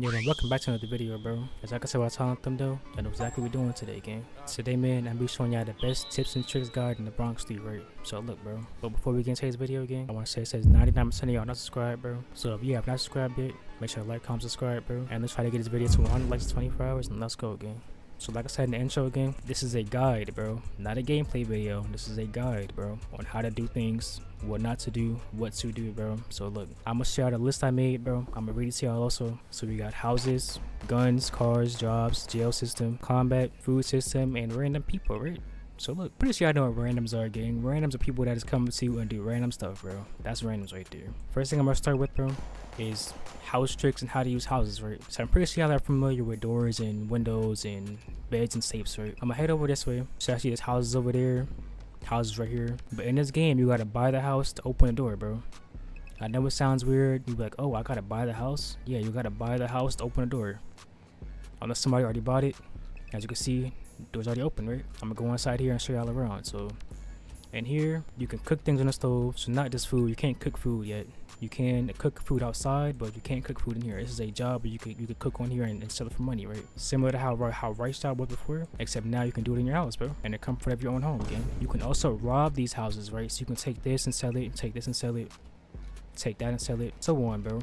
Yo man, welcome back to another video, bro. As I can say by the time thumbnail, I know exactly what we're doing today, gang. Today, man, I'm be showing y'all the best tips and tricks guide in the Bronx street, right? So look, bro. But before we get into today's video, gang, I want to say it says 99% of y'all not subscribed, bro. So if you have not subscribed yet, make sure to like, comment, subscribe, bro. And let's try to get this video to 100 likes in 24 hours, and let's go, gang. So like I said in the intro again, this is a guide, bro. Not a gameplay video. This is a guide, bro, on how to do things, what not to do, what to do, bro. So look, I'm gonna share the list I made, bro. I'm gonna read it to y'all also. So we got houses, guns, cars, jobs, jail system, combat, food system, and random people, right? So look, pretty sure I know what randoms are, gang. Randoms are people that just come to you and do random stuff, bro. That's randoms right there. First thing I'm gonna start with, bro, is house tricks and how to use houses, right? So I'm pretty sure y'all are familiar with doors and windows and beds and safes, right? I'm gonna head over this way. So actually there's houses over there, houses right here. But in this game, you gotta buy the house to open the door, bro. I know it sounds weird. You're like, oh, I gotta buy the house? Yeah, you gotta buy the house to open the door. Unless somebody already bought it. As you can see, the door's already open, right? I'm gonna go inside here and show y'all around. So in here, you can cook things on the stove. So not just food. You can't cook food yet. You can cook food outside, but you can't cook food in here. This is a job where you could cook on here and sell it for money, right? Similar to how Rice Job was before, except now you can do it in your house, bro, and the comfort of your own home again. You can also rob these houses, right? So you can take this and sell it, take this and sell it, take that and sell it, so on, bro.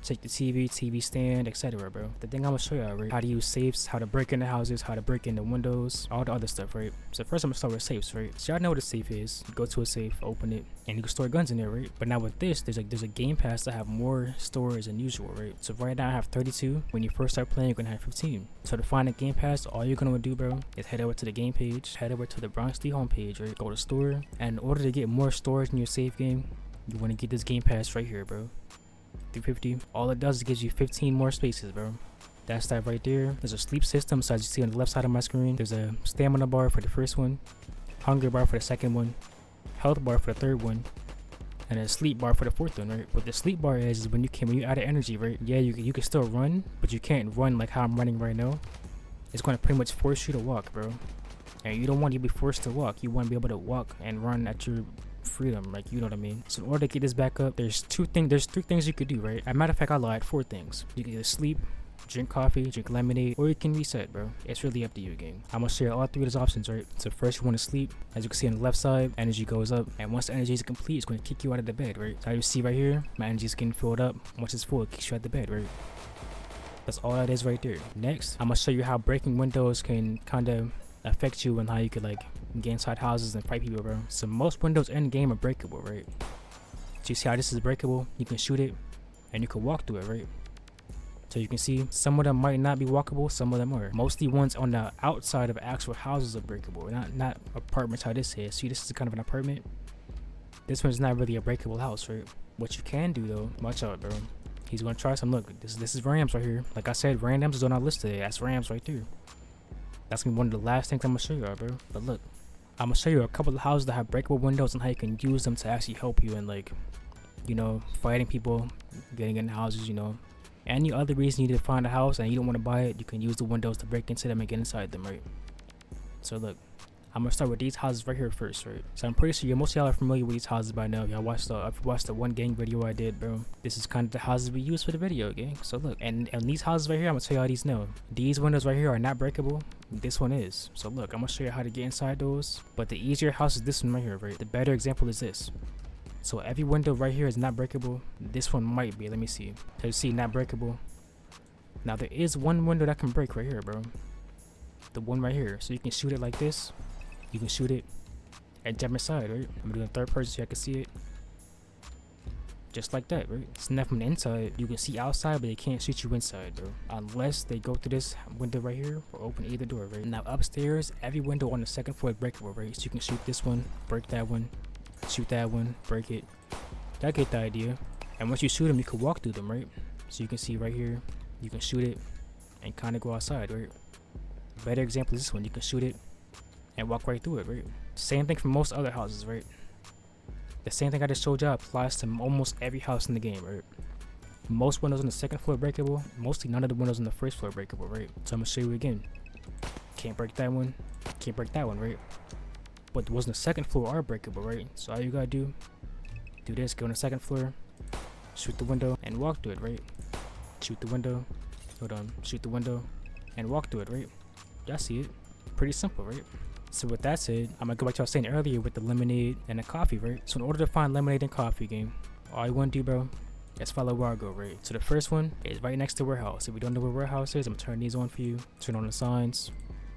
Take the TV stand, etc., bro. The thing I'm gonna show y'all, right? How to use safes, how to break into houses, how to break into windows, all the other stuff, right? So first I'm gonna start with safes, right? So y'all know what a safe is. You go to a safe, open it, and you can store guns in there, right? But now with this, there's a game pass that have more storage than usual, right? So right now I have 32. When you first start playing, you're gonna have 15. So to find a game pass, all you're gonna do, bro, is head over to the game page, head over to the Bronx homepage, right? Go to store, and in order to get more storage in your safe game, you wanna get this game pass right here, bro. 350. All it does is gives you 15 more spaces, bro. That's that right there. There's a sleep system, so as you see on the left side of my screen, there's a stamina bar for the first one, hunger bar for the second one, health bar for the third one, and a sleep bar for the fourth one, right? What the sleep bar is when you out of energy, right? Yeah, you can still run, but you can't run like how I'm running right now. It's going to pretty much force you to walk, bro. And you don't want to be forced to walk. You want to be able to walk and run at your freedom, like, you know what I mean? So in order to get this back up, there's three things you could do, right? As a matter of fact, I lied. 4 things. You can either sleep, drink coffee, drink lemonade, or you can reset, bro. It's really up to you, gang. I'm gonna share all 3 of those options, right? So first you want to sleep. As you can see on the left side, energy goes up, and once the energy is complete, it's going to kick you out of the bed, right? So you see right here, my energy is getting filled up. Once it's full, it kicks you out of the bed, right? That's all that is right there. Next, I'm gonna show you how breaking windows can kind of affect you and how you could like get inside houses and fight people, bro. So most windows in the game are breakable, right? So you see how this is breakable? You can shoot it and you can walk through it, right? So you can see some of them might not be walkable, some of them are. Mostly ones on the outside of actual houses are breakable, not apartments how this is. See, this is kind of an apartment. This one's not really a breakable house, right? What you can do though, watch out, bro. He's gonna try some. Look, this is Rams right here. Like I said, randoms is on our list today. That's Rams right there. That's gonna be one of the last things I'm gonna show you, bro. But look, I'm gonna show you a couple of houses that have breakable windows and how you can use them to actually help you in, like, you know, fighting people, getting in houses, you know. Any other reason you need to find a house and you don't want to buy it, you can use the windows to break into them and get inside them, right? So look, I'm gonna start with these houses right here first, right? So I'm pretty sure most of y'all are familiar with these houses by now. Y'all watched the one gang video I did, bro. This is kind of the houses we use for the video, gang. So look, and these houses right here, I'm gonna tell y'all these now. These windows right here are not breakable. This one is. So look, I'm gonna show you how to get inside those. But the easier house is this one right here, right? The better example is this. So every window right here is not breakable. This one might be. Let me see. So you see, not breakable. Now there is one window that can break right here, bro. The one right here. So you can shoot it like this. You can shoot it and jump inside, right? I'm doing third person so I can see it. Just like that, right? It's not from the inside. You can see outside, but they can't shoot you inside, bro. Unless they go through this window right here or open either door, right? Now upstairs, every window on the second floor is breakable, right? So you can shoot this one, break that one, shoot that one, break it. Y'all get the idea. And once you shoot them, you can walk through them, right? So you can see right here, you can shoot it and kind of go outside, right? Better example is this one. You can shoot it and walk right through it, right? Same thing for most other houses, right? The same thing I just showed y'all applies to almost every house in the game, right? Most windows on the second floor are breakable. Mostly none of the windows on the first floor are breakable, right? So I'm gonna show you again. Can't break that one. Can't break that one, right? But the ones on the second floor are breakable, right? So all you gotta do this, go on the second floor, shoot the window, and walk through it, right? Shoot the window, Hold on, shoot the window and walk through it, right? Y'all see it. Pretty simple, right? So with that said, I'm gonna go back to what I was saying earlier with the lemonade and the coffee, right? So in order to find lemonade and coffee, game, all you wanna do, bro, is follow where I go, right? So the first one is right next to warehouse. If you don't know where warehouse is, I'm gonna turn these on for you. Turn on the signs.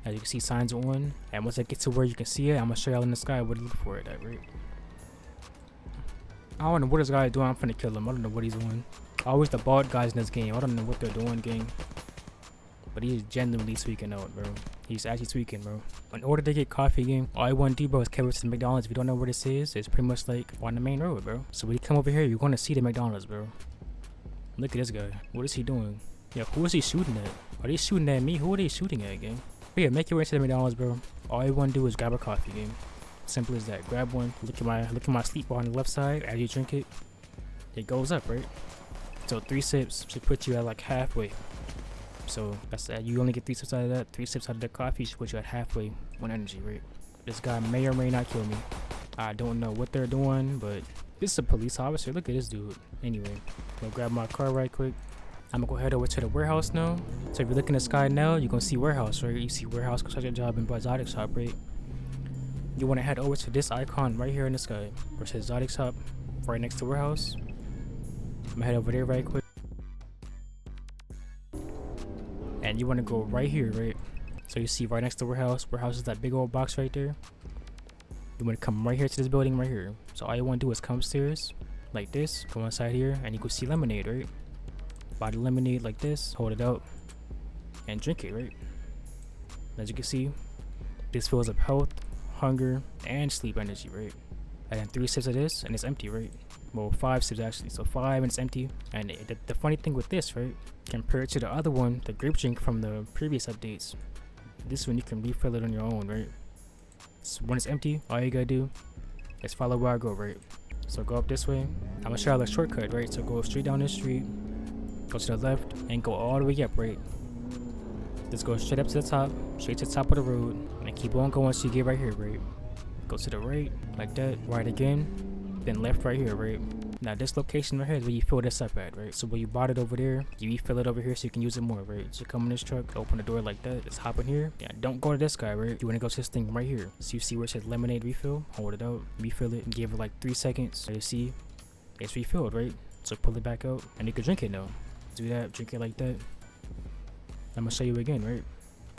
As you can see, signs are on. And once I get to where you can see it, I'm gonna show y'all in the sky where to look for it at, right? I don't know what this guy is doing. I'm finna kill him. I don't know what he's doing. Always the bald guys in this game. I don't know what they're doing, gang. But he's genuinely tweaking out, bro. He's actually tweaking, bro. In order to get coffee, game, all I want to do, bro, is carry it to the McDonald's. If you don't know where this is, it's pretty much like on the main road, bro. So when you come over here, you're going to see the McDonald's, bro. Look at this guy. What is he doing? Yeah, who is he shooting at? Are they shooting at me? Who are they shooting at, gang? But yeah, make your way to the McDonald's, bro. All you want to do is grab a coffee, game. Simple as that. Grab one. Look at my sleep bar on the left side. As you drink it, it goes up, right? So 3 sips should put you at like halfway. So that's that. You only get 3 sips out of that. 3 sips out of the coffee should put you at halfway on energy, right? This guy may or may not kill me. I don't know what they're doing, but this is a police officer. Look at this dude. Anyway, go grab my car right quick. I'm gonna go head over to the warehouse now. So if you look in the sky now, you're gonna see warehouse, right? You see warehouse construction job in exotic shop, right? You wanna head over to this icon right here in the sky, where it says exotic shop, right next to warehouse. I'm gonna head over there right quick. And you want to go right here, right? So you see right next to warehouse. Warehouse is that big old box right there. You want to come right here to this building right here. So all you want to do is come upstairs like this, go inside here, and you can see lemonade, right? Buy the lemonade like this, hold it out, and drink it, right? As you can see, this fills up health, hunger, and sleep energy, right? And then 3 sips of this, and it's empty, right? Well, 5 sips actually. So 5 and it's empty. And the funny thing with this, right? Compared to the other one, the grape drink from the previous updates, this one you can refill it on your own, right? So when it's empty, all you gotta do is follow where I go, right? So go up this way. I'm gonna show you a shortcut, right? So go straight down this street, go to the left, and go all the way up, right? Just go straight up to the top, straight to the top of the road, and keep on going so you get right here, right? Go to the right, like that, right again, then left right here, right? Now this location right here is where you fill this up at, right? So when you bought it over there, you refill it over here so you can use it more, right? So come in this truck, open the door like that, just hop in here. Yeah, don't go to this guy, right? You wanna go to this thing right here. So you see where it says lemonade refill, hold it out, refill it, and give it like 3 seconds. So you see, it's refilled, right? So pull it back out, and you can drink it now. Do that, drink it like that. I'm gonna show you again, right?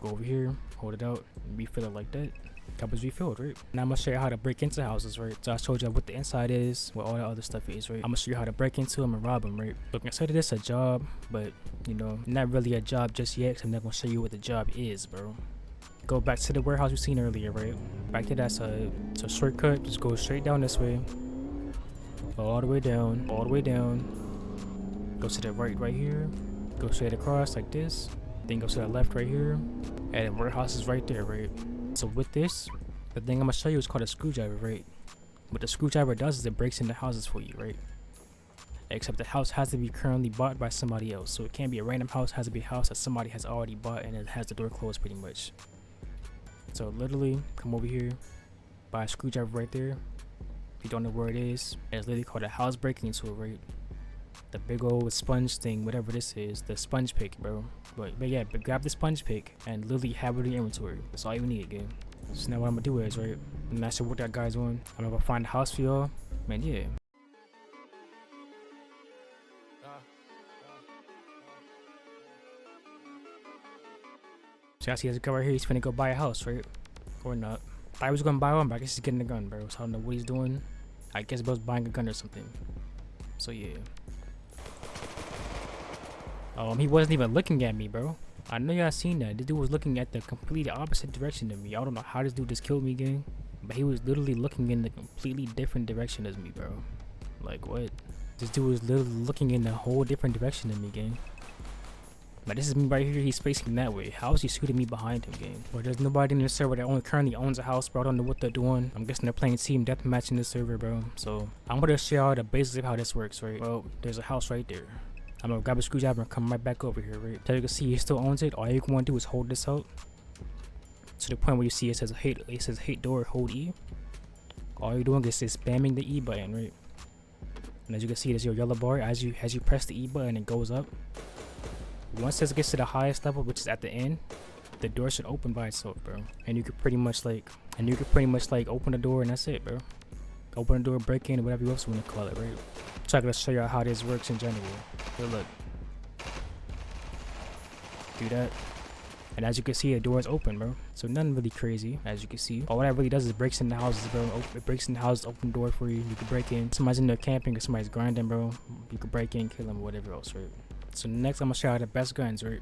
Go over here, hold it out, and refill it like that. Cup is refilled, right? Now I'm gonna show you how to break into houses, right? So I showed you what the inside is, what all the other stuff is, right? I'm gonna show you how to break into them and rob them, right? So consider this a job, but you know, not really a job just yet, cause I'm not gonna show you what the job is, bro. Go back to the warehouse we seen earlier, right? Back to that side. So shortcut, just go straight down this way. All the way down, all the way down. Go to the right here. Go straight across like this. Then go to the left right here. And the warehouse is right there, right? So with this, the thing I'm gonna show you is called a screwdriver, right? What the screwdriver does is it breaks into houses for you, right? Except the house has to be currently bought by somebody else. So it can't be a random house, it has to be a house that somebody has already bought and it has the door closed pretty much. So literally, come over here, buy a screwdriver right there. If you don't know where it is, it's literally called a house breaking tool, right? The big old sponge thing, whatever this is, the sponge pick, bro. But yeah, grab the sponge pick and literally have it in your inventory. That's all you need, game. So now what I'm gonna do is, right, I'm not sure what that guy's on. I'm gonna find a house for y'all. Man, yeah. So I see this guy right here, he's finna go buy a house, right? Or not. I was gonna buy one, but I guess he's getting a gun, bro. So I don't know what he's doing. I guess bro's buying a gun or something. So yeah. He wasn't even looking at me, bro. I know y'all seen that. This dude was looking at the completely opposite direction of me. I don't know how this dude just killed me, gang. But he was literally looking in the completely different direction as me, bro. Like, what? This dude was literally looking in a whole different direction than me, gang. But this is me right here. He's facing that way. How is he shooting me behind him, gang? Well, there's nobody in the server that currently owns a house, bro. I don't know what they're doing. I'm guessing they're playing team deathmatch in the server, bro. So I'm gonna show y'all the basics of how this works, right? Well, there's a house right there. I'm gonna grab a screwdriver and come right back over here, right? So you can see he still owns it. All you want to do is hold this out to the point where you see it says hate door, hold E. All you're doing is spamming the E button, right? And as you can see, there's your yellow bar. As you press the E button, it goes up. Once this gets to the highest level, which is at the end, the door should open by itself, bro. And you could pretty much like open the door and that's it, bro. Open the door, break in, whatever you else want to call it, right? So I'm gonna show you how this works in general. But look, do that, and as you can see, the door is open, bro. So nothing really crazy, as you can see. All that really does is breaks in the houses, bro. It breaks in the house, open the door for you. You can break in. Somebody's in there camping or somebody's grinding, bro. You can break in, kill them, or whatever else, right? So next, I'm gonna show you the best guns, right?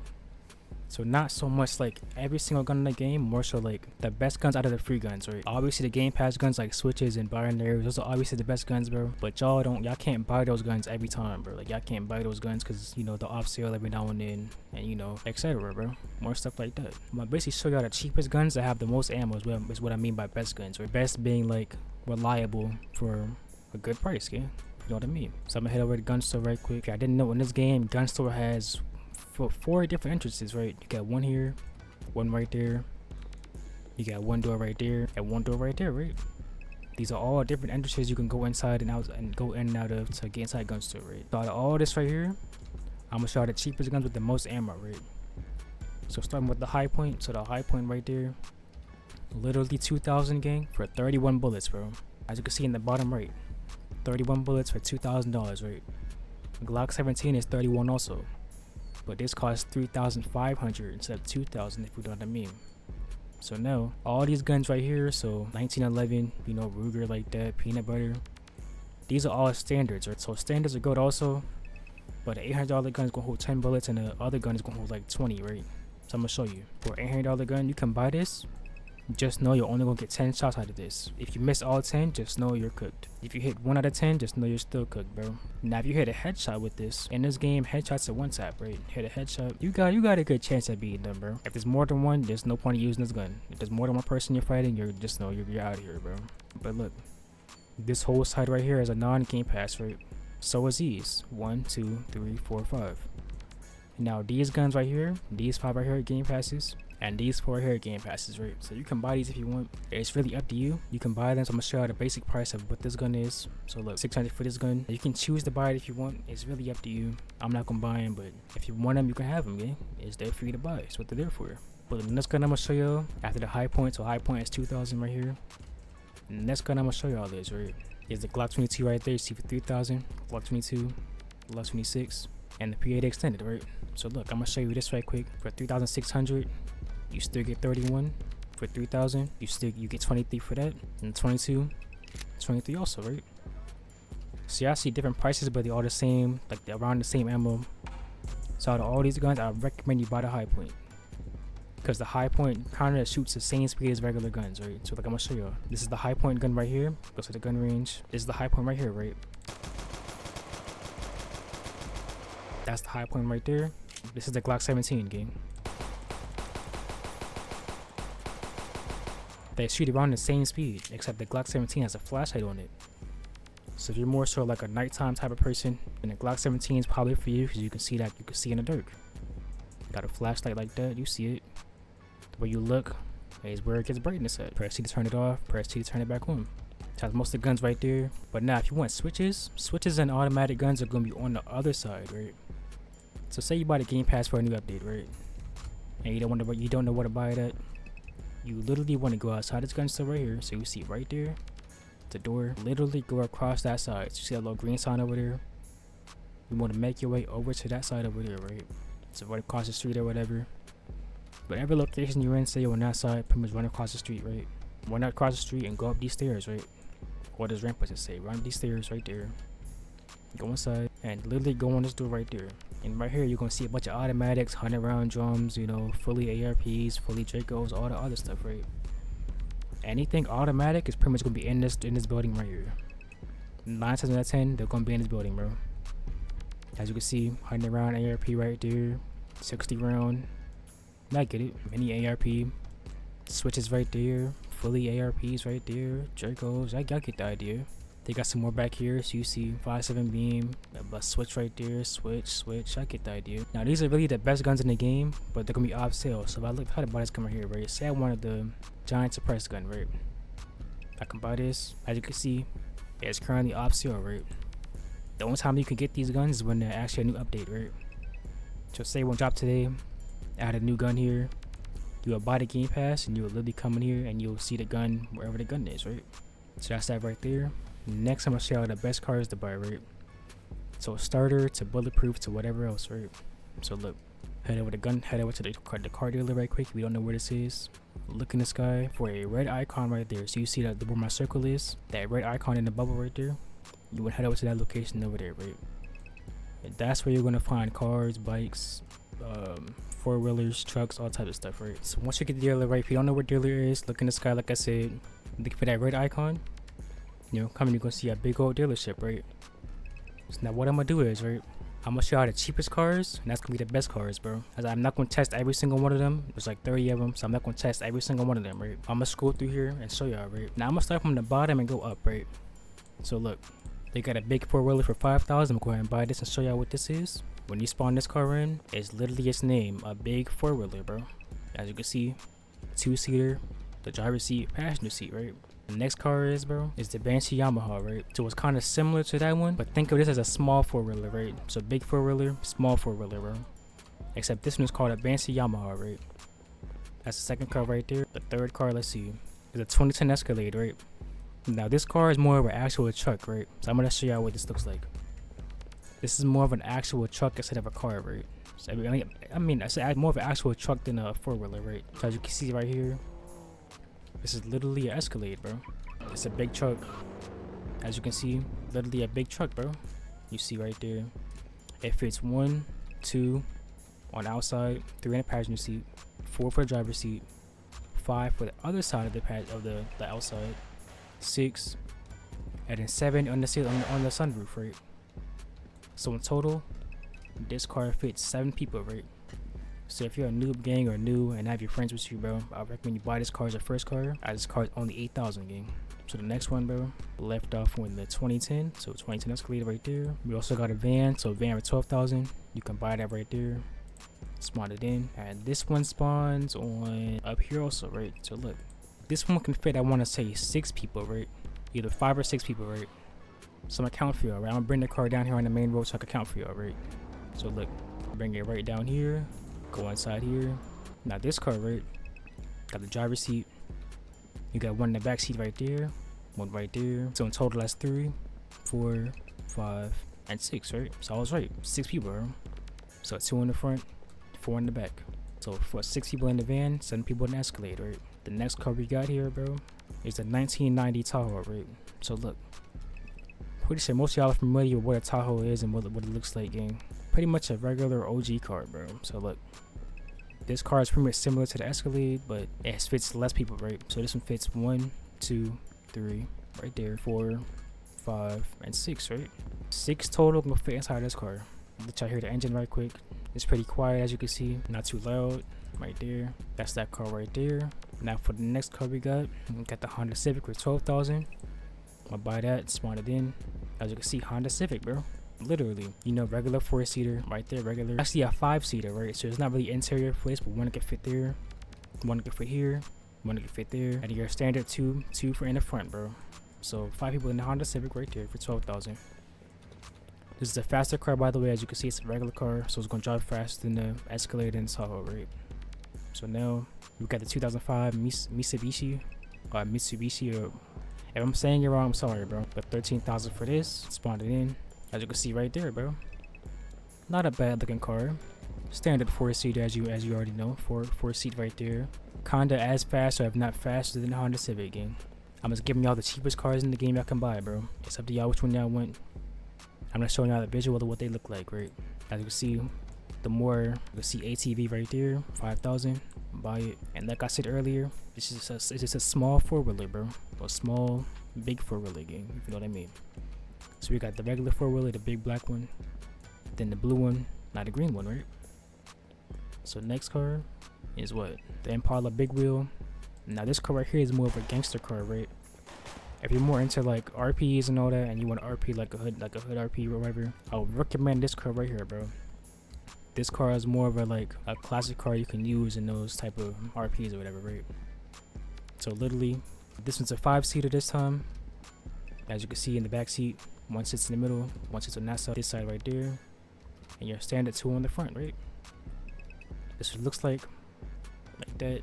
So not so much like every single gun in the game, more so like the best guns out of the free guns, right? Obviously the Game Pass guns like switches and binaries, those are obviously the best guns, bro. But y'all can't buy those guns every time, bro. Like y'all can't buy those guns because you know they're off sale every now and then, and you know, etc., bro. More stuff like that. I'm gonna basically show y'all the cheapest guns that have the most ammo as well, is what I mean by best guns, right? Best being like reliable for a good price, yeah. You know what I mean? So I'm gonna head over to the gun store right quick. If I didn't know, in this game, gun store has four different entrances, right? You got one here, one right there, you got one door right there, and one door right there, right? These are all different entrances you can go inside and out and go in and out of to get inside gun store, right? So out of all this right here, I'm gonna show you the cheapest guns with the most ammo, right? So starting with the high point, so the high point right there, literally 2,000 gang for 31 bullets, bro. As you can see in the bottom right, 31 bullets for $2,000, right? Glock 17 is 31 also. But this costs 3,500 instead of 2,000, if you know what I mean. So now, all these guns right here, so 1911, you know, Ruger like that, peanut butter, these are all standards, right? So standards are good also, but the $800 gun is gonna hold 10 bullets and the other gun is gonna hold like 20, right? So I'm gonna show you. For an $800 gun, you can buy this. Just know you're only gonna get 10 shots out of this. If you miss all 10, just know you're cooked. If you hit 1 out of 10, just know you're still cooked, bro. Now if you hit a headshot with this, in this game, headshots are one tap, right? Hit a headshot, you got a good chance at beating them, bro. If there's more than one, there's no point in using this gun. If there's more than one person you're fighting, you're just know you're out of here, bro. But look, this whole side right here is a non-game pass, right? So is these 1, 2, 3, 4, 5. Now these guns right here, these 5 right here are game passes. And these 4 here are game passes, right? So you can buy these if you want. It's really up to you. You can buy them. So I'm gonna show you the basic price of what this gun is. So look, 600 for this gun. You can choose to buy it if you want. It's really up to you. I'm not gonna buy them, but if you want them, you can have them. Yeah, it's there for you to buy. It's what they're there for. But the next gun I'm gonna show you after the high point. So high point is 2,000 right here. And the next gun I'm gonna show you all is right is the Glock 22 right there. You see for 3,000. Glock 22, Glock 26, and the P8 extended, right? So look, I'm gonna show you this right quick for 3,600. You still get 31 for 3,000. You get 23 for that, and 22, 23 also, right? So y'all see different prices, but they all the same, like they're around the same ammo. So out of all these guns, I recommend you buy the high point, because the high point kind of shoots the same speed as regular guns, right? So like I'm gonna show you. This is the high point gun right here. Go to the gun range. This is the high point right here, right? That's the high point right there. This is the Glock 17 game. They shoot around the same speed, except the Glock 17 has a flashlight on it. So if you're more so like a nighttime type of person, then the Glock 17 is probably for you, because you can see in the dark. Got a flashlight like that, you see it. The way you look is where it gets brightness at. Press C to turn it off, press T to turn it back on. It has most of the guns right there. But now if you want switches and automatic guns are gonna be on the other side, right? So say you buy the Game Pass for a new update, right? And you don't know where to buy it at. You literally want to go outside this gun store right here. So you see right there, the door. Literally go across that side. So you see that little green sign over there? You want to make your way over to that side over there, right? So right across the street or whatever. Whatever location you're in, say you're on that side, pretty much run across the street, right? Run across the street and go up these stairs, right? Or this ramp, I should say. Run up these stairs right there. Go inside and literally go on this door right there. And right here, you're gonna see a bunch of automatics, 100-round drums, you know, fully ARPs, fully Dracos, all the other stuff, right? Anything automatic is pretty much gonna be in this building right here. 9 times out of 10, they're gonna be in this building, bro. As you can see, 100-round ARP right there, 60-round. I get it. Mini ARP, switches right there, fully ARPs right there, Dracos. I get the idea. They got some more back here, so you see 5.7 beam, a switch right there, switch. I get the idea. Now these are really the best guns in the game, but they're gonna be off sale. So if I look how to buy this gun right here, right? Say I wanted the giant suppressed gun, right? I can buy this. As you can see, it's currently off sale, right? The only time you can get these guns is when there's actually a new update, right? So say one drop today, add a new gun here. You will buy the game pass and you will literally come in here and you'll see the gun wherever the gun is, right? So that's that right there. Next I'm gonna show you the best cars to buy, right? So starter to bulletproof to whatever else, right? So look, head over to the car dealer right quick if you don't know where this is. Look in the sky for a red icon right there. So you see that where my circle is, that red icon in the bubble right there. You would head over to that location over there, right? And that's where you're gonna find cars, bikes, four-wheelers, trucks, all types of stuff, right? So once you get the dealer, right, if you don't know where dealer is, look in the sky like I said, look for that red icon. You know, coming, you're gonna see a big old dealership, right? So now what I'm gonna do is, right, I'm gonna show you the cheapest cars, and that's gonna be the best cars, bro. As I'm not gonna test every single one of them. There's like 30 of them, so I'm not gonna test every single one of them, right? I'm gonna scroll through here and show y'all, right? Now I'm gonna start from the bottom and go up, right? So look, they got a big four-wheeler for 5,000. I'm gonna go ahead and buy this and show y'all what this is. When you spawn this car in, it's literally its name, a big four-wheeler, bro. As you can see, two-seater, the driver's seat, passenger seat, right? The next car is, bro, is the Banshee Yamaha, right? So it's kind of similar to that one, but think of this as a small four-wheeler, right? So big four-wheeler, small four-wheeler, bro. Except this one is called a Banshee Yamaha, right? That's the second car right there. The third car, let's see, is a 2010 Escalade, right? Now this car is more of an actual truck, right? So I'm gonna show y'all what this looks like. This is more of an actual truck instead of a car, right? So I mean, it's more of an actual truck than a four-wheeler, right? So as you can see right here, this is literally an Escalade, bro. It's a big truck. As you can see, literally a big truck, bro. You see right there. It fits 1, 2 on the outside, 3 in the passenger seat, 4 for the driver's seat, 5 for the other side of the outside, 6, and then 7 on the sunroof, right? So in total, this car fits 7 people, right? So if you're a noob gang or new and have your friends with you, bro, I recommend you buy this car as a first car. This car is only 8,000, gang. So the next one, bro, left off with the 2010. So 2010 Escalade right there. We also got a van. So van for 12,000. You can buy that right there. Spawn it in. And this one spawns on up here also, right? So look, this one can fit, I want to say 6 people, right? Either 5 or 6 people, right? So I'm gonna count for y'all, right? I'm gonna bring the car down here on the main road so I can count for y'all, right? So look, bring it right down here. Go inside here. Now this car, right, got the driver's seat. You got one in the back seat right there, one right there. So in total that's 3, 4, 5, and 6, right? So I was right, 6 people, bro. So 2 in the front, 4 in the back. So for 6 people in the van, 7 people in the Escalade, right? The next car we got here, bro, is the 1990 Tahoe, right? So look, pretty sure most of y'all are familiar with what a Tahoe is and what it looks like, gang. Pretty much a regular OG car, bro. So look, this car is pretty much similar to the Escalade, but it fits less people, right? So this one fits 1, 2, 3, right there, 4, 5, and 6, right? 6 total gonna fit inside this car. Let y'all hear the engine right quick. It's pretty quiet, as you can see, not too loud. Right there, that's that car right there. Now for the next car we got the Honda Civic for 12,000. I'm gonna buy that, spawn it in. As you can see, Honda Civic, bro. Literally, you know, regular 4-seater right there, regular. Actually a 5-seater, right? So it's not really interior place, but one can fit there, one can fit here, one can fit there, and your standard two for in the front, bro. So 5 people in the Honda Civic right there for 12,000. This is a faster car, by the way. As you can see, it's a regular car, so it's gonna drive faster than the Escalade and Tahoe, right? So now we got the 2005 Mitsubishi, or if I'm saying it wrong, I'm sorry, bro. But 13,000 for this. Spawned it in. As you can see right there, bro. Not a bad looking car. Standard 4-seater, as you already know. 4 seat right there. Kinda as fast, or if not faster than the Honda Civic, gang. I'm just giving y'all the cheapest cars in the game y'all can buy, bro. It's up to y'all which one y'all want. I'm just showing y'all the visual of what they look like, right? As you can see, you can see ATV right there, 5,000. Buy it. And like I said earlier, it's just a small 4-wheeler, bro. A small, big 4-wheeler, gang, if you know what I mean. So we got the regular 4-wheeler, the big black one, then the blue one, not the green one, right? So next car is what? The Impala big wheel. Now this car right here is more of a gangster car, right? If you're more into like RPs and all that, and you want an RP like a hood RP or whatever, I would recommend this car right here, bro. This car is more of a classic car you can use in those type of RPs or whatever, right? So literally, this one's a 5-seater this time. As you can see in the back seat, one sits in the middle, one sits on that side, this side right there, and your standard 2 on the front, right? This is what it looks like that,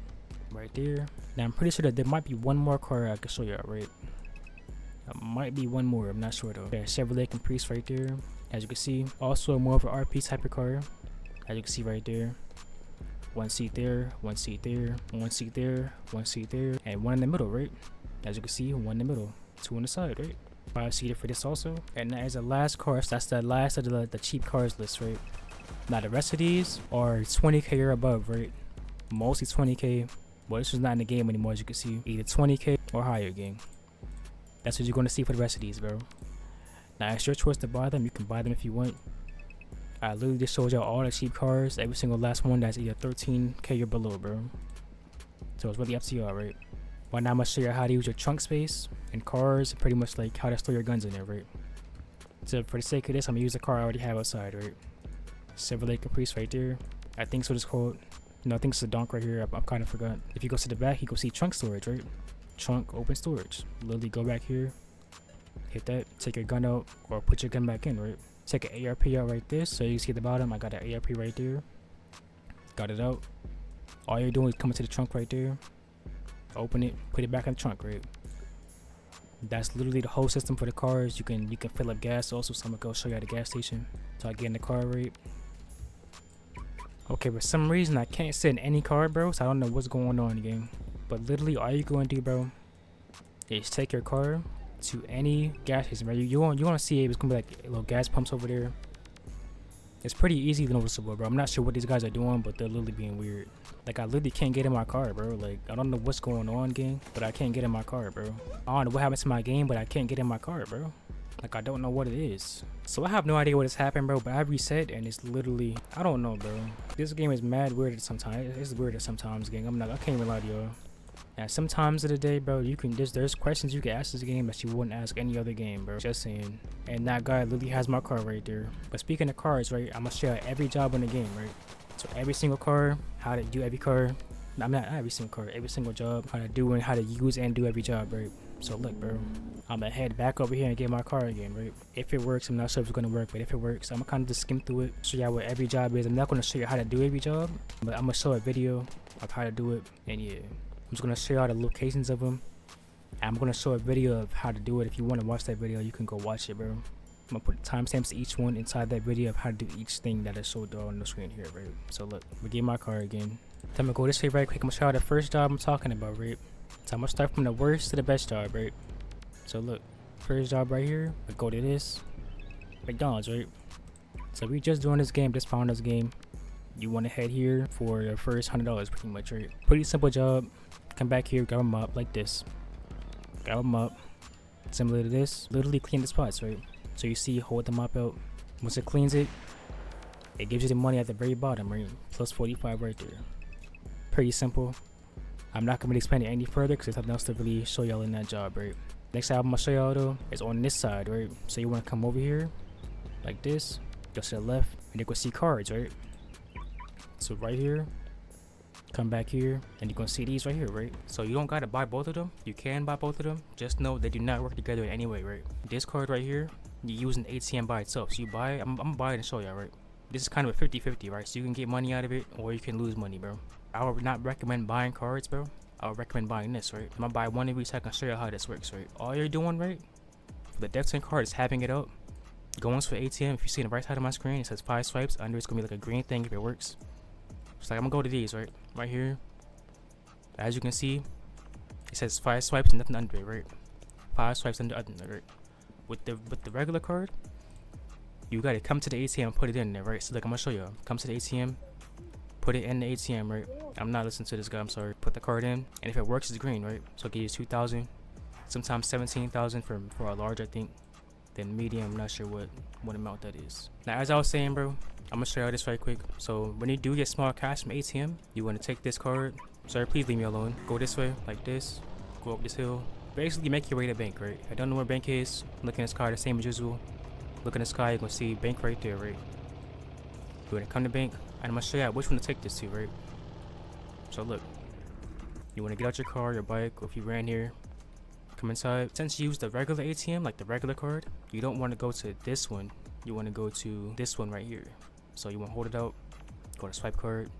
right there. Now I'm pretty sure that there might be one more car I can show y'all, right? Might be one more, I'm not sure though. Yeah, Chevrolet Caprice right there, as you can see. Also more of an RP type of car, as you can see right there. One seat there, one seat there, one seat there, one seat there, and one in the middle, right? As you can see, one in the middle, two on the side, right? 5-seater for this also. And that is the last car, so that's the last of the cheap cars list, right? Now the rest of these are 20k or above, right? Mostly 20k. Well, this is not in the game anymore, as you can see. Either 20k or higher, gang. That's what you're going to see for the rest of these, bro. Now it's your choice to buy them. You can buy them if you want. I literally just showed y'all all the cheap cars, every single last one that's either 13k or below, bro. So it's really up to y'all, right? But now I'm gonna show you how to use your trunk space in cars, pretty much like how to store your guns in there, right? So for the sake of this, I'm gonna use the car I already have outside, right? Chevrolet Caprice right there. I think so. It's called. No, I think it's a donk right here. I kind of forgot. If you go to the back, you can see trunk storage, right? Trunk open storage. Literally go back here, hit that, take your gun out, or put your gun back in, right? Take an ARP out right there, so you see at the bottom, I got an ARP right there. Got it out. All you're doing is come into the trunk right there, open it, put it back in the trunk, right? That's literally the whole system for the cars. You can fill up gas also, so I'm gonna go show you at the gas station. So I get in the car, right? Okay, for some reason I can't sit in any car, bro, so I don't know what's going on in the game. But literally all you're gonna do, bro, is take your car to any gas station, right? You want to see it. It's gonna be like little gas pumps over there. It's pretty easy noticeable, bro. I'm not sure what these guys are doing, but they're literally being weird. Like I literally can't get in my car, bro. Like I don't know what's going on, gang, but I can't get in my car, bro. I don't know what happened to my game, but I can't get in my car, bro. Like I don't know what it is. So I have no idea what has happened, bro. But I reset and it's literally, I don't know, bro. This game is mad weird sometimes. It's weird sometimes, gang. I can't even lie to y'all. And sometimes of the day, bro, you can there's questions you can ask this game that you wouldn't ask any other game, bro. Just saying. And that guy literally has my car right there. But speaking of cars, right, I'm gonna share every job in the game, right? So every single car, how to do every car. I'm not every single car, every single job, how to do and how to use and do every job, right? So look, bro, I'm gonna head back over here and get my car again, right? If it works, I'm not sure if it's gonna work, but if it works, I'm gonna kind of just skim through it, show y'all what every job is. I'm not gonna show you how to do every job, but I'm gonna show a video of how to do it, and yeah. I'm just gonna show y'all the locations of them. I'm gonna show a video of how to do it. If you want to watch that video, you can go watch it, bro. I'm gonna put timestamps to each one inside that video of how to do each thing that I showed on the screen here, right? So look, we get my car again. So I'm gonna go this way right quick. I'm gonna show y'all the first job I'm talking about, right? So I'm gonna start from the worst to the best job, right? So look, first job right here. We go to this McDonald's, right? So we just doing this game, just found this game. You want to head here for your first $100 pretty much, right? Pretty simple job. Come back here, grab them up like this. Grab them up. Similar to this. Literally clean the spots, right? So you see, hold the mop out. Once it cleans it, it gives you the money at the very bottom, right? Plus 45 right there. Pretty simple. I'm not going to explain it any further because there's nothing else to really show y'all in that job, right? Next job I'm going to show y'all though is on this side, right? So you want to come over here like this. Go to the left and you can see cards, right? So right here, come back here and you're gonna see these right here, right? So you don't gotta buy both of them. You can buy both of them. Just know they do not work together in any way, right? This card right here, you use an ATM by itself. So you buy it, I'm gonna buy it and show y'all, right? This is kind of a 50-50, right? So you can get money out of it or you can lose money, bro. I would not recommend buying cards, bro. I would recommend buying this, right? I'm gonna buy one of each so I can show you how this works, right? All you're doing, right, for the Death 10 card is having it out. Go once for ATM. If you see on the right side of my screen, it says 5 swipes. Under it's gonna be like a green thing if it works. So like I'm gonna go to these right here. As you can see, it says 5 swipes and nothing under it, right? 5 swipes under it, right? With the regular card, you gotta come to the ATM and put it in there, right? So like I'm gonna show you. Come to the ATM, put it in the ATM, right? I'm not listening to this guy, I'm sorry. Put the card in, and if it works, it's green, right? So it gives you 2,000, sometimes 17,000 for a large, I think. Then medium, I'm not sure what amount that is. Now as I was saying, bro, I'm gonna show you this right quick. So when you do get small cash from ATM, you want to take this card. Sorry, please leave me alone. Go this way, like this. Go up this hill. Basically make your way to bank, right? I don't know where bank is. Look in this car, the same as usual. Look in the sky, you're gonna see bank right there, right? You're gonna come to bank, and I'm gonna show you which one to take this to, right? So look, you wanna get out your car, your bike, or if you ran here, come inside. Since you use the regular ATM, like the regular card, you don't want to go to this one. You want to go to this one right here. So you want to hold it out, go to swipe card,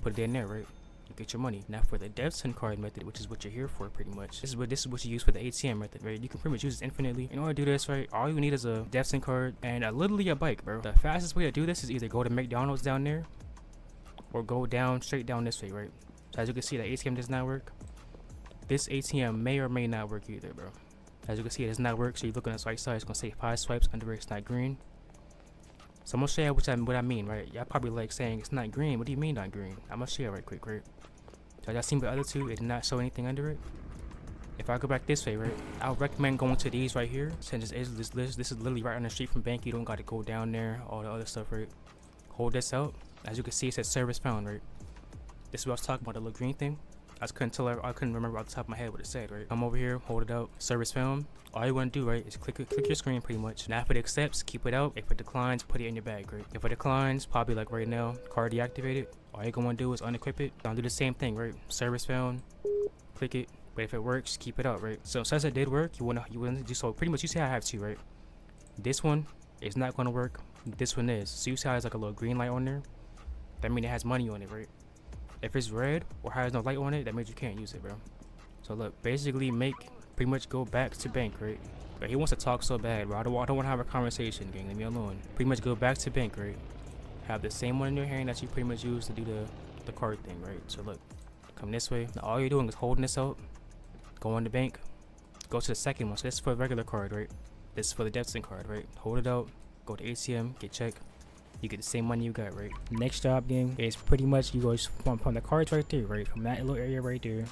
put it in there, right? You get your money. Now for the Devson card method, which is what you're here for pretty much. This is what you use for the ATM method, right? You can pretty much use this infinitely. In order to do this, right, all you need is a Devson card and literally a bike, bro. The fastest way to do this is either go to McDonald's down there or go down straight down this way, right? So as you can see, the ATM does not work. This ATM may or may not work either, bro. As you can see, it does not work. So you look on the right side, it's gonna say 5 swipes under it, it's not green. So I'm gonna show you what I mean, right? Y'all probably like saying it's not green. What do you mean not green? I'm gonna show you right quick, right? So y'all seen the other two, it did not show anything under it. If I go back this way, right, I would recommend going to these right here. Since this is literally right on the street from bank, you don't gotta go down there, all the other stuff, right? Hold this out. As you can see, it says service found, right? This is what I was talking about, the little green thing. I couldn't remember off the top of my head what it said, right? Come over here, hold it out, service found. All you want to do, right, is click your screen pretty much. Now if it accepts, keep it out. If it declines, put it in your bag, right? If it declines, probably like right now, card deactivated. All you're going to do is unequip it. Now do the same thing, right? Service found, click it. But if it works, keep it out, right? So since it did work, you wanna do so. Pretty much you see how I have two, right? This one is not going to work. This one is. So you see how there's like a little green light on there? That means it has money on it, right? If it's red or has no light on it, that means you can't use it, bro. So look, basically pretty much go back to bank, right? But he wants to talk so bad, bro. I don't want to have a conversation, gang. Leave me alone. Pretty much go back to bank, right? Have the same one in your hand that you pretty much use to do the card thing, right? So look, come this way. Now all you're doing is holding this out. Go on the bank. Go to the second one. So this is for a regular card, right? This is for the Devson card, right? Hold it out. Go to ATM. Get check. You get the same money you got, right? Next job, gang, is pretty much you go from the cards right there, right? From that little area right there,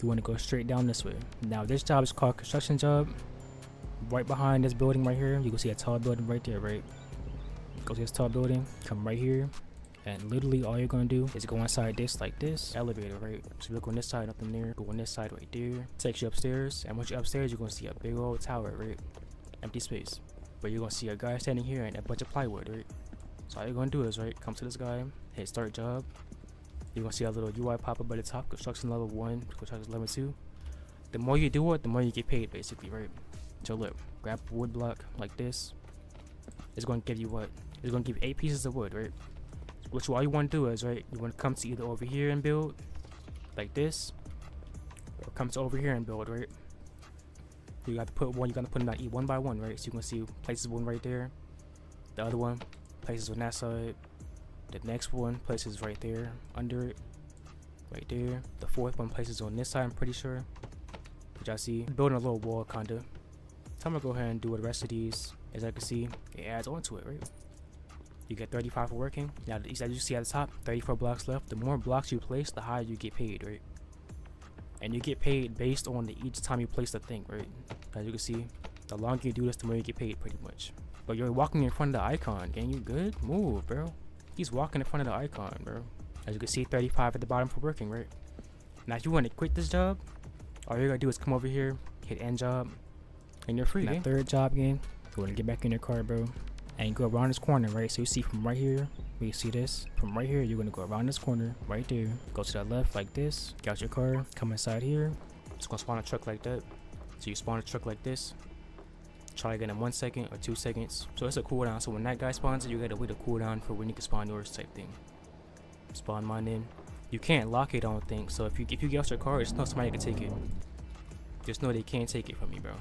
you want to go straight down this way. Now this job is called construction job. Right behind this building right here, you can see a tall building right there, right? Go to this tall building, come right here, and literally all you're gonna do is go inside this like this elevator, right? So you look on this side, nothing there. Go on this side right there, takes you upstairs, and once you're upstairs, you're gonna see a big old tower, right? Empty space. But you're gonna see a guy standing here and a bunch of plywood, right? So all you're gonna do is, right, come to this guy, hit start job. You're gonna see a little UI pop up by the top, construction level 1, construction level 2. The more you do it, the more you get paid, basically, right? So look, grab a wood block like this. It's gonna give you what? It's gonna give you 8 pieces of wood, right? Which all you wanna do is, right, you wanna come to either over here and build, like this, or come to over here and build, right? You got to put one, you gotta put them out one by one, right? So you can see places one right there, the other one places on that side, the next one places right there under it, right there. The fourth one places on this side, I'm pretty sure. Which I see building a little wall kinda. So I'm gonna go ahead and do the rest of these. As I can see, it adds onto it, right? You get 35 for working. Now as you see at the top, 34 blocks left. The more blocks you place, the higher you get paid, right? And you get paid based on each time you place the thing, right? As you can see, the longer you do this, the more you get paid, pretty much. But you're walking in front of the icon, gang. You good? Move, bro. He's walking in front of the icon, bro. As you can see, 35 at the bottom for working, right? Now if you want to quit this job, all you're gonna do is come over here, hit end job, and you're free. Now third job, gang, you want to get back in your car, bro, and you go around this corner, right? So you see from right here, where you see this, from right here, you're gonna go around this corner, right there, go to the left like this, get out your car, come inside here. It's gonna spawn a truck like that. So you spawn a truck like this. Try again in 1 second or 2 seconds. So it's a cooldown. So when that guy spawns it, you gotta wait a cooldown for when you can spawn yours type thing. Spawn mine in. You can't lock it, I don't think. So if you get out your car, just know somebody can take it. Just know they can't take it from you, bro.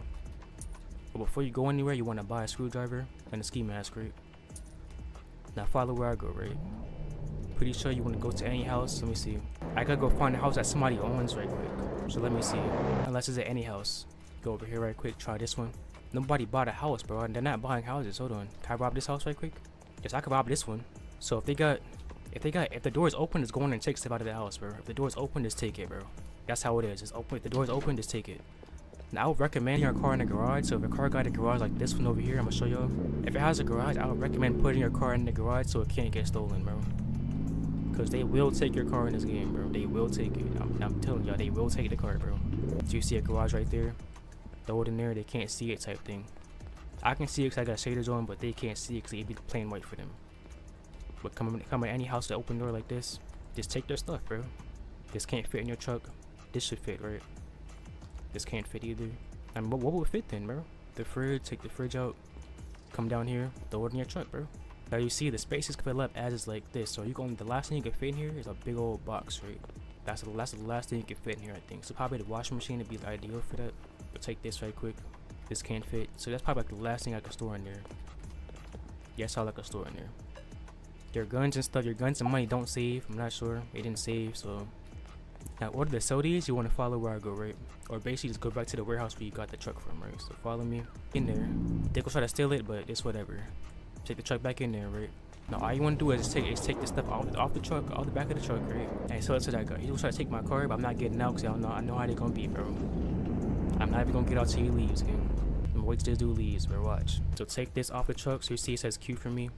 But before you go anywhere, you wanna buy a screwdriver and a ski mask, right? Now follow where I go, right? Pretty sure you wanna go to any house. Let me see. I gotta go find a house that somebody owns right quick. So let me see. Unless it's at any house. Go over here right quick. Try this one. Nobody bought a house, bro, and they're not buying houses. Hold on. Can I rob this house right quick? Yes, I can rob this one. So if the door is open, it's going and take stuff out of the house, bro. If the door is open, just take it, bro. That's how it is. It's open. If the door is open, just take it. Now I would recommend your car in the garage. So if a car got a garage like this one over here, I'm gonna show y'all. If it has a garage, I would recommend putting your car in the garage so it can't get stolen, bro. Cause they will take your car in this game, bro. They will take it. I'm telling y'all, they will take the car, bro. So you see a garage right there? Throw it in there, they can't see it type thing. I can see it because I got shaders on, but they can't see it because it'd be plain white for them. But come in any house to open door like this, just take their stuff, bro. This can't fit in your truck. This should fit, right? This can't fit either. I mean, what would fit then, bro? The fridge, take the fridge out. Come down here, throw it in your truck, bro. Now you see the spaces fill up as is like this. So the last thing you can fit in here is a big old box, right? That's the last thing you can fit in here, I think. So probably the washing machine would be the ideal for that. But take this right quick. This can't fit. So that's probably like the last thing I can store in there. Yeah, that's all I can store in there. Your guns and stuff, your guns and money don't save. I'm not sure. They didn't save, so. Now, in order to sell these, you want to follow where I go, right? Or basically just go back to the warehouse where you got the truck from, right? So follow me in there. They gonna try to steal it, but it's whatever. Take the truck back in there, right? Now, all you want to do is take this stuff off the truck, off the back of the truck, right? And sell it to that guy. He's gonna try to take my car, but I'm not getting out because I know how they gonna be, bro. I'm not even gonna get out till he leaves, again. I'm gonna wait till this dude leaves, bro. Watch. So take this off the truck. So you see it says Q for me.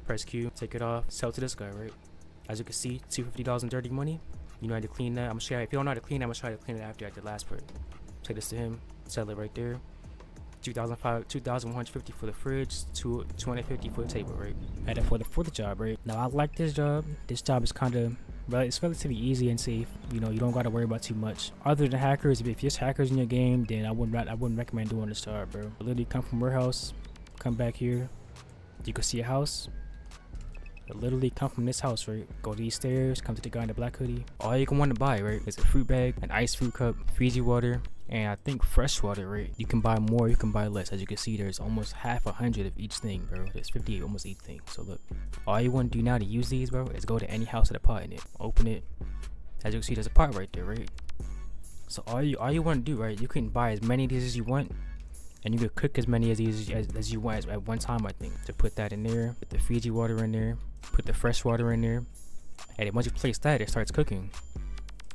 Press Q, take it off, sell to this guy, right? As you can see, $250 in dirty money. You know how to clean that. I'm gonna show you. If you don't know how to clean it, I'm gonna try to clean it after I did the last part. Take this to him, sell it right there. $2,150 for the fridge, $250 for the table, right? And then for the fourth job, right? Now I like this job. This job is kind of, it's relatively easy and safe. You know, you don't gotta worry about too much. Other than hackers, if there's hackers in your game, then I wouldn't recommend doing this job, bro. Literally come from warehouse, come back here. You can see a house. Literally come from this house, right? Go these stairs, come to the guy in the black hoodie. All you can want to buy, right, is a fruit bag, an iced fruit cup, Fiji water, and I think fresh water, right? You can buy more, you can buy less. As you can see, there's almost half 100 of each thing, bro. There's 58 almost each thing. So look, all you want to do now to use these, bro, is go to any house with a pot in it, open it. As you can see, there's a pot right there, right? So all you want to do, right, you can buy as many of these as you want. And you could cook as many of these as you want at one time, I think. To put that in there, put the Fiji water in there, put the fresh water in there. And then once you place that, it starts cooking.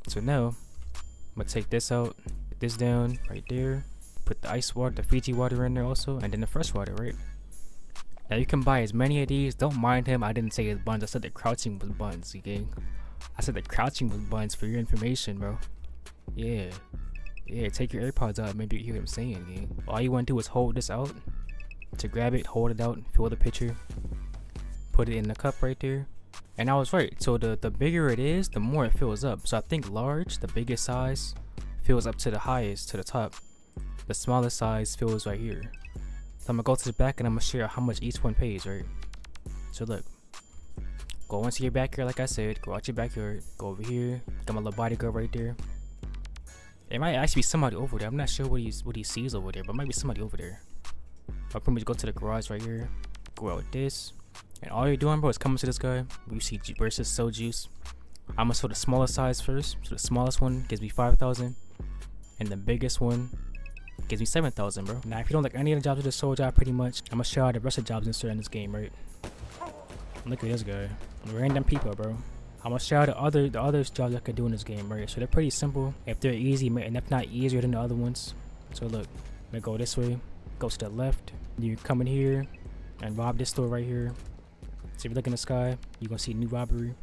So now, I'm gonna take this out, put this down right there, put the ice water, the Fiji water in there also, and then the fresh water, right? Now you can buy as many of these. Don't mind him, I didn't say his buns, I said the crouching was buns, okay? I said the crouching was buns for your information, bro. Yeah. Yeah, take your AirPods out, maybe you hear what I'm saying, gang. All you want to do is hold this out. To grab it, hold it out, fill the pitcher. Put it in the cup right there. And I was right, so the bigger it is, the more it fills up. So I think large, the biggest size, fills up to the highest, to the top. The smallest size fills right here. So I'm gonna go to the back and I'm gonna share how much each one pays, right? So look. Go into your backyard, like I said. Go out your backyard. Go over here. Got my little bodyguard right there. It might actually be somebody over there. I'm not sure what he sees over there, but it might be somebody over there. I'll pretty much go to the garage right here. Go out with this. And all you're doing, bro, is coming to this guy. You see where it says sell juice. I'm gonna show the smallest size first. So the smallest one gives me 5,000. And the biggest one gives me 7,000, bro. Now, if you don't like any of the jobs with the soul job, pretty much, I'm gonna show you the rest of the jobs in this game, right? Look at this guy. Random people, bro. I'm gonna show you the other jobs I could do in this game, right? So they're pretty simple. If they're easy, and if not easier than the other ones. So look, I'm gonna go this way, go to the left. You come in here and rob this store right here. So if you look in the sky, you're gonna see new robbery.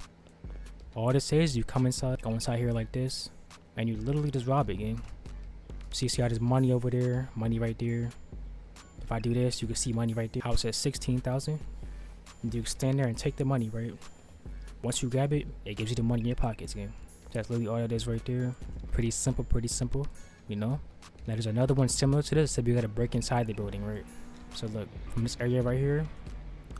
All this is, you come inside, go inside here like this, and you literally just rob it, gang. See how there's money over there, money right there. If I do this, you can see money right there. House at 16,000. You stand there and take the money, right? Once you grab it, it gives you the money in your pockets, gang. That's literally all it is right there. Pretty simple, you know? Now there's another one similar to this, except you gotta break inside the building, right? So look, from this area right here,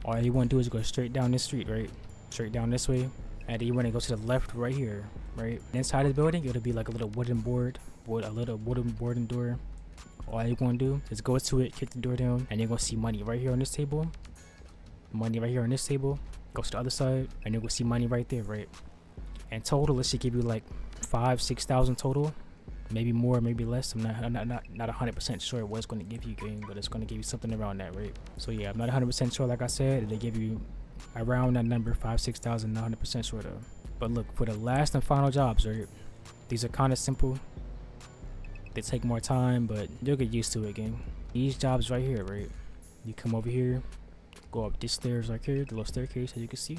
all you wanna do is go straight down this street, right? Straight down this way. And then you wanna go to the left right here, right? Inside the building, it'll be like a little wooden board, a little wooden board and door. All you're gonna do is go to it, kick the door down, and you're gonna see money right here on this table. Money right here on this table. Go to the other side, and you're gonna see money right there, right? And total, it should give you like 5,000-6,000 total, maybe more, maybe less. I'm not 100% sure what it's gonna give you, gang, but it's gonna give you something around that, right? So yeah, I'm not 100% sure. Like I said, they give you around that number, 5,000-6,000. Not 100% sure though. But look, for the last and final jobs, right? These are kind of simple. They take more time, but you'll get used to it, gang. These jobs right here, right? You come over here. Go up this stairs right here, the little staircase, as you can see.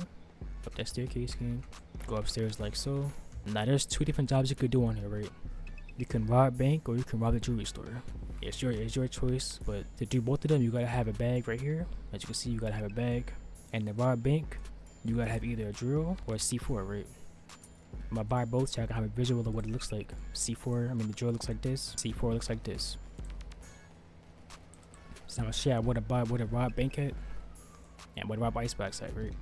Up that staircase, gang. Go upstairs like so. Now there's two different jobs you could do on here, right? You can rob bank or you can rob the jewelry store. It's your choice, but to do both of them, you gotta have a bag right here. As you can see, you gotta have a bag. And to rob bank, you gotta have either a drill or a C4, right? I'm gonna buy both so I can have a visual of what it looks like. C4, I mean the drill looks like this. C4 looks like this. So I'm gonna show you what a rob bank at. And where the rob icebox at, right?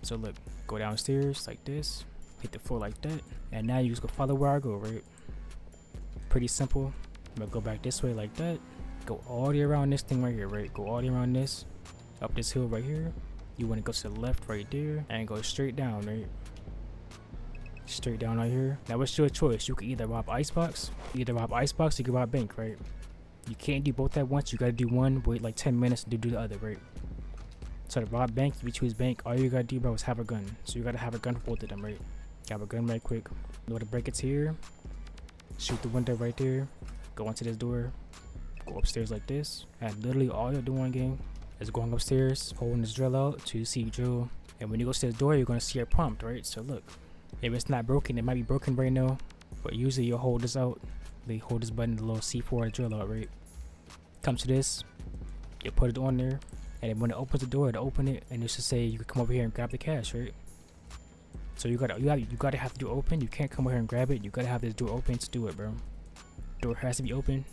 So look, go downstairs like this, hit the floor like that, and now you just go follow where I go, right? Pretty simple. I'm gonna go back this way like that, go all the way around this thing right here, right? Go all the way around this, up this hill right here. You want to go to the left right there and go straight down, right? Straight down right here. Now it's your choice. You can either rob icebox, or you can rob bank, right? You can't do both at once. You gotta do one, wait like 10 minutes to do the other, right? So to rob bank, if you choose bank, all you gotta do, bro, is have a gun. So you gotta have a gun for both of them, right? Grab a gun right quick. Know the break it's here. Shoot the window right there. Go into this door. Go upstairs like this. And literally all you're doing, gang, is going upstairs, holding this drill out to see drill. And when you go to this door, you're gonna see a prompt, right? So look, if it's not broken, it might be broken right now, but usually you'll hold this out. They hold this button, the little C4 drill out, right? Come to this, you put it on there, and then when it opens the door, to open it, and it should say you can come over here and grab the cash, right? So you gotta have the door open. You can't come over here and grab it. You gotta have this door open to do it, bro. Door has to be open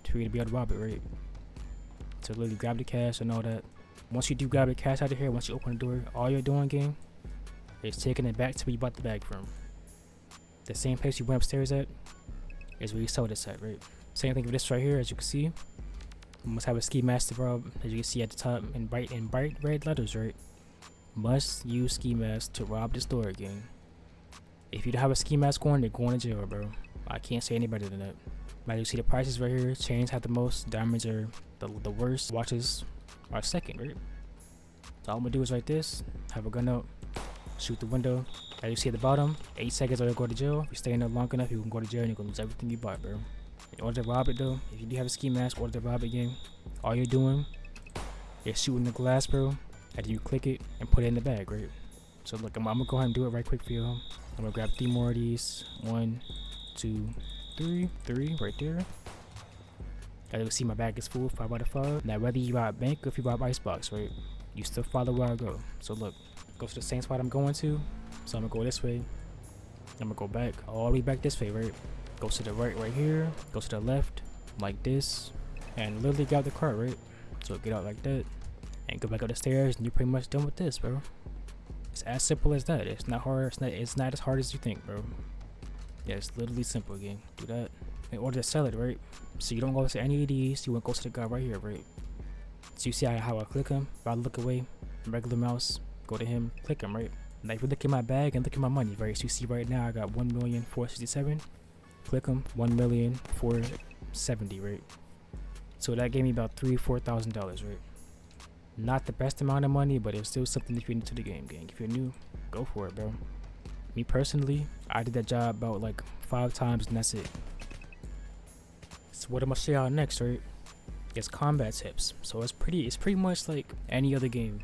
for you to be able to rob it, right? So literally grab the cash and all that. Once you do grab the cash out of here, once you open the door, all you're doing, gang, is taking it back to where you bought the bag from. The same place you went upstairs at is where you sold this at, right? Same thing with this right here, as you can see. You must have a ski mask to rob, as you can see at the top in bright red letters, right? Must use ski mask to rob this door again. If you don't have a ski mask on, you're going to jail, bro. I can't say any better than that. As you see the prices right here, chains have the most, diamonds are the worst, watches are second, right? So all I'm gonna do is like this, have a gun out, shoot the window. As you see at the bottom, 8 seconds or you'll go to jail. If you stay in there long enough, you can go to jail and you're gonna lose everything you bought, bro. In order to rob it though, if you do have a ski mask, order to rob it again, all you're doing is shooting the glass, bro, and you click it and put it in the bag, right? So look, I'm gonna go ahead and do it right quick for you. I'm gonna grab 3 more of these. 1, 2, 3 right there. As you can see, my bag is full, 5 out of 5. Now whether you rob bank or if you rob icebox, right, you still follow where I go. So look, go to the same spot I'm going to. So I'm gonna go this way. I'm gonna go back all the way back this way, right? Go to the right here, go to the left like this, and literally grab the cart, right? So get out like that and go back up the stairs, and you're pretty much done with this, bro. It's as simple as that. It's not hard. It's not as hard as you think, bro. Yeah, it's literally simple again. Do that in order to sell it, right? So you don't go to any of these, you want to go to the guy right here, right? So you see how I click him. If I look away, regular mouse, go to him, click him, right? Now if you look at my bag and look at my money, right? So you see right now I got 1,467,000. Click them, 1,470,000, right? So that gave me about $3,000-$4,000, right? Not the best amount of money, but it's still something if you're new to the game, gang. If you're new, go for it, bro. Me personally, I did that job about like 5 times and that's it. So what I'm gonna show y'all next, right? It's combat tips. So it's pretty much like any other game.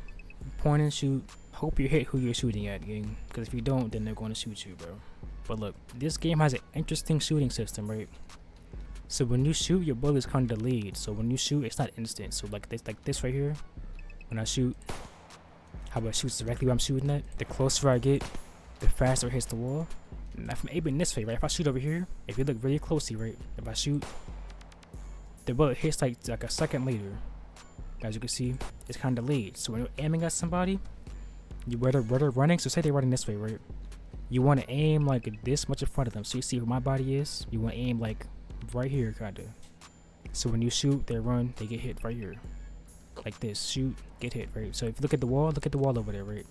Point and shoot. Hope you hit who you're shooting at, gang. Because if you don't, then they're going to shoot you, bro. But look, this game has an interesting shooting system, right? So when you shoot, your bullet's kind of delayed. So when you shoot, it's not instant. So like this right here, when I shoot, how about shoot directly where I'm shooting at? The closer I get, the faster it hits the wall. Now from aiming this way, right? If I shoot over here, if you look really closely, right? If I shoot, the bullet hits like a second later. As you can see, it's kind of delayed. So when you're aiming at somebody, where they're running, so say they're running this way, right? You want to aim like this much in front of them. So you see where my body is, you want to aim like right here, kinda. So when you shoot, they run, they get hit right here. Like this, shoot, get hit, right? So if you look at the wall over there, right?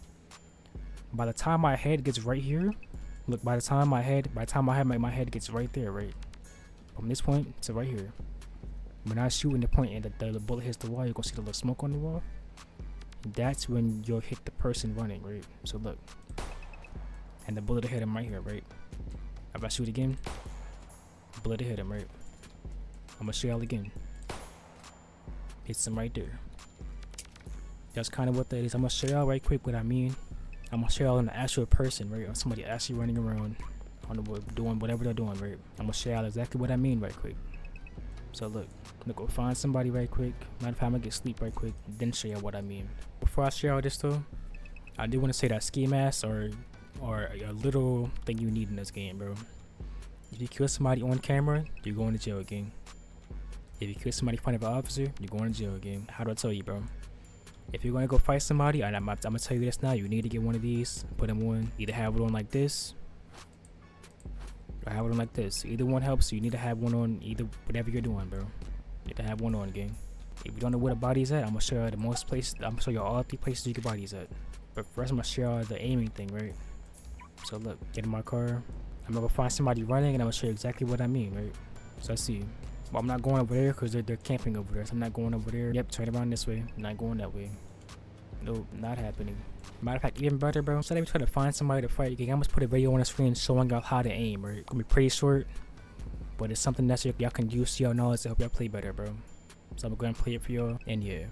By the time my head gets right here, look, by the time my head gets right there, right? From this point to right here. When I shoot in the point and the bullet hits the wall, you're gonna see the little smoke on the wall. That's when you'll hit the person running, right? So look. And the bullet hit him right here, right? If I shoot again, bullet hit him, right? I'm gonna show y'all again. Hits him right there. That's kind of what that is. I'm gonna show y'all right quick what I mean. I'm gonna show y'all an actual person, right? Or somebody actually running around on the wood, doing whatever they're doing, right? I'm gonna show y'all exactly what I mean right quick. So look, I'm gonna go find somebody right quick. Matter of fact, I'm gonna get sleep right quick, then show y'all what I mean. Before I show y'all this though, I do want to say that ski mask or a little thing you need in this game, bro. If you kill somebody on camera, you're going to jail again. If you kill somebody in front of an officer, you're going to jail again. How do I tell you, bro? If you're gonna go fight somebody, and I'm gonna tell you this now, you need to get one of these, put them on, either have it on like this, or have it on like this. Either one helps, so you need to have one on either, whatever you're doing, bro. You need to have one on, gang. If you don't know where the body's at, I'm gonna show you the most places, I'm gonna show you all 3 places you can bodies at. But first I'm gonna show you the aiming thing, right? So look, get in my car, I'm gonna go find somebody running, and I'm gonna show you exactly what I mean, right? So let's see. Well, I'm not going over there because they're camping over there, so I'm not going over there. Yep, turn around this way. I'm not going that way. Nope, not happening. Matter of fact, even better, bro. Instead of me trying to find somebody to fight, you can almost put a video on the screen showing y'all how to aim, right? It's gonna be pretty short, but it's something that y'all can use to y'all knowledge to help y'all play better, bro. So I'm gonna go and play it for y'all, and yeah.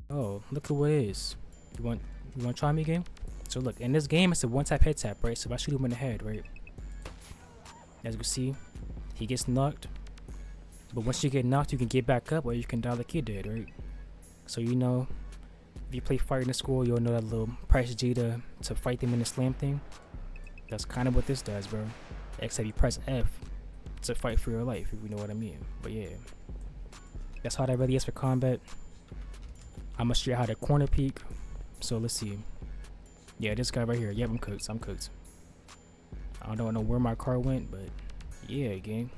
Oh, look at what it is. You want to try me game? So look, in this game it's a one-tap head tap, right? So if I shoot him in the head, right? As you can see, he gets knocked. But once you get knocked, you can get back up, or you can die like he did, right? So you know, if you play fighting in school, you'll know that little press G to fight them in the slam thing. That's kind of what this does, bro. Except you press F to fight for your life, if you know what I mean. But yeah, that's how that really is for combat. I'm gonna show you how to corner peek. So let's see. Yeah, this guy right here. Yep, I'm cooked. I'm cooked. I don't know where my car went, but yeah, gang.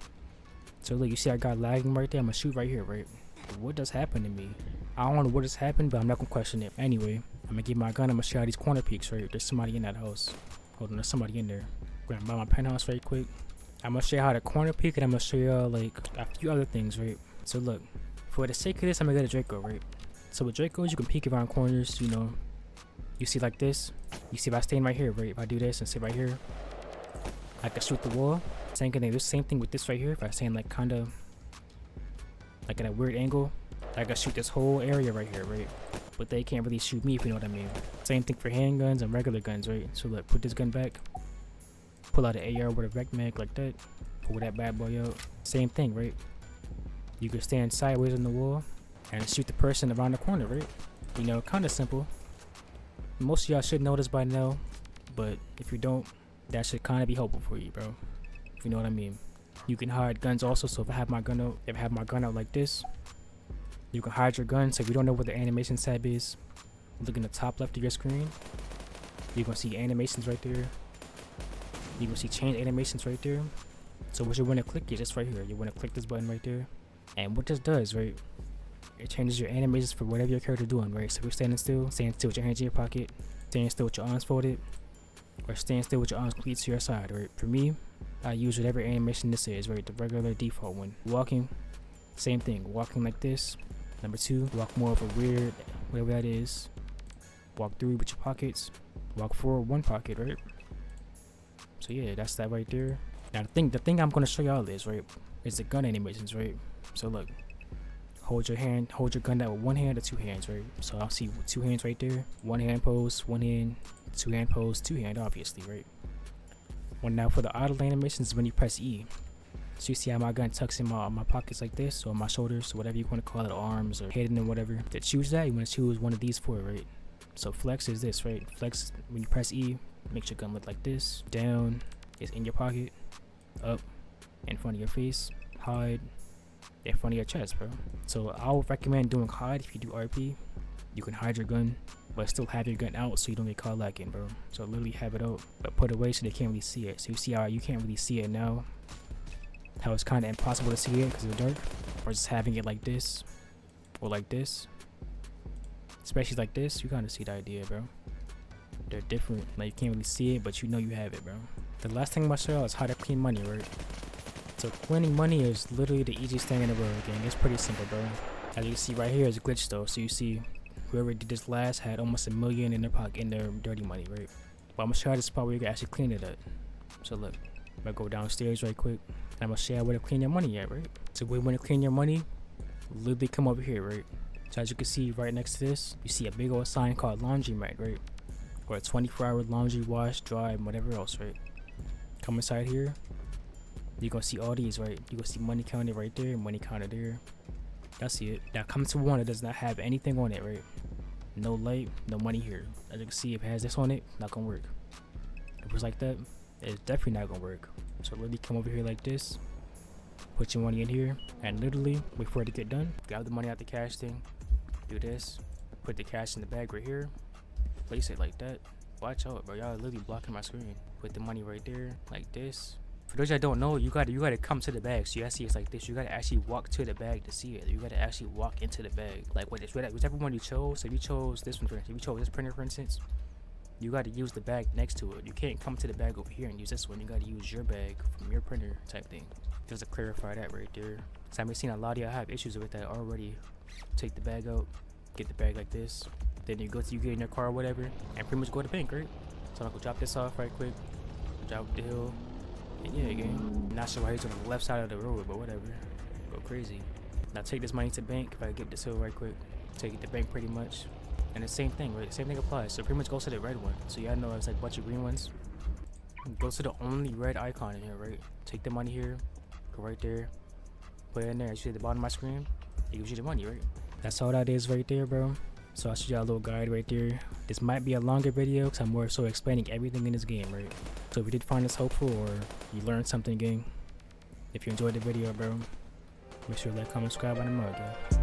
So look, you see I got lagging right there. I'm gonna shoot right here, right? What does happen to me? I don't know what has happened, but I'm not gonna question it. Anyway, I'm gonna get my gun. I'm gonna show you these corner peeks, right? There's somebody in that house. Hold on, there's somebody in there. Grab by my penthouse right quick. I'm gonna show you how to corner peek, and I'm gonna show you like a few other things, right? So look, for the sake of this, I'm gonna get a Draco, right? So with Dracos, you can peek around corners, you know. You see like this. You see if I stand right here, right? If I do this and sit right here, I can shoot the wall. Same thing. The same thing with this right here. If I stand like kind of like at a weird angle, I can shoot this whole area right here, right? But they can't really shoot me, if you know what I mean. Same thing for handguns and regular guns, right? So look, put this gun back. Pull out an AR with a rec mag like that. Pull that bad boy out. Same thing, right? You can stand sideways on the wall and shoot the person around the corner, right? You know, kind of simple. Most of y'all should know this by now, but if you don't, that should kind of be helpful for you, bro. If you know what I mean. You can hide guns also, so if I have my gun out, like this, you can hide your gun. So if you don't know what the animation tab is, look in the top left of your screen. You're gonna see animations right there. You can see change animations right there. So what you want to click is this right here. You want to click this button right there, and what this does, right? It changes your animations for whatever your character doing, right? So if you're standing still with your hands in your pocket, standing still with your arms folded, or standing still with your arms completely to your side, right? For me, I use whatever animation this is, right? The regular default one. Walking, same thing. Walking like this. Number 2, walk more of a weird, whatever that is. Walk through with your pockets. Walk forward one pocket, right? So yeah, that's that right there. Now the thing I'm gonna show y'all is, right, is the gun animations, right? So look. Hold your gun out with one hand or 2 hands, right? So I'll see 2 hands right there. 1 hand pose, 1 hand, 2 hand pose, 2 hand, obviously, right? Well, now for the idle animations, when you press E, so you see how my gun tucks in my pockets like this, or my shoulders, or whatever you want to call it, arms or head and whatever. To choose that, you want to choose one of these 4, right? So flex is this, right? Flex, when you press E, makes your gun look like this. Down is in your pocket. Up, in front of your face. Hide, in front of your chest, bro. So I would recommend doing hide. If you do RP, you can hide your gun but still have your gun out so you don't get caught lacking, bro. So literally have it out but put it away so they can't really see it. So you see how you can't really see it now, how it's kind of impossible to see it because it's dark, or just having it like this or like this, especially like this, you kind of see the idea, bro. They're different, like you can't really see it but you know you have it, bro. The last thing I'm gonna show y'all is how to clean money, right? So cleaning money is literally the easiest thing in the world, gang. It's pretty simple, bro. As you can see right here is a glitch though. So you see whoever did this last had almost $1 million in their pocket, in their dirty money, right? But I'm gonna show you the spot where you can actually clean it at. So look, I'm gonna go downstairs right quick. And I'm gonna show you where to clean your money at, right? So where you want to clean your money, literally come over here, right? So as you can see right next to this, you see a big old sign called laundromat, right? or a 24-hour laundry, wash, dry, and whatever else, right? Come inside here, you're gonna see all these, right? You're gonna see money counter right there, money counter there. That's it. Now come to one that does not have anything on it, right? No light, no money here. As you can see, if it has this on it, not gonna work. If it's like that, it's definitely not gonna work. So literally come over here like this, put your money in here, and literally wait for it to get done. Grab the money out the cash thing, do this, put the cash in the bag right here, place it like that. Watch out, bro, y'all literally blocking my screen. Put the money right there, like this. For those that don't know, you gotta come to the bag. So you gotta see it's like this. You gotta actually walk to the bag to see it. You gotta actually walk into the bag. Like whichever one you chose. So if you chose this one, for instance, if you chose this printer, for instance, you gotta use the bag next to it. You can't come to the bag over here and use this one. You gotta use your bag from your printer type thing. Just to clarify that right there. So I've been seeing a lot of y'all have issues with that already. Take the bag out, get the bag like this. Then you get in your car or whatever, and pretty much go to the bank, right? So I'm gonna go drop this off right quick. Drop up the hill. And yeah, again, not sure why he's on the left side of the road, but whatever. Go crazy. Now take this money to the bank. If I get this hill right quick, take it to the bank pretty much. And the same thing, right? Same thing applies. So pretty much go to the red one. So y'all know it's like a bunch of green ones. Go to the only red icon in here, right? Take the money here, go right there, put it in there. You see at the bottom of my screen, it gives you the money, right? That's all that is right there, bro. So I'll show y'all a little guide right there. This might be a longer video because I'm more so explaining everything in this game, right? So if you did find this helpful or you learned something, gang, if you enjoyed the video, bro, make sure to like, comment, subscribe, and I'm out, gang.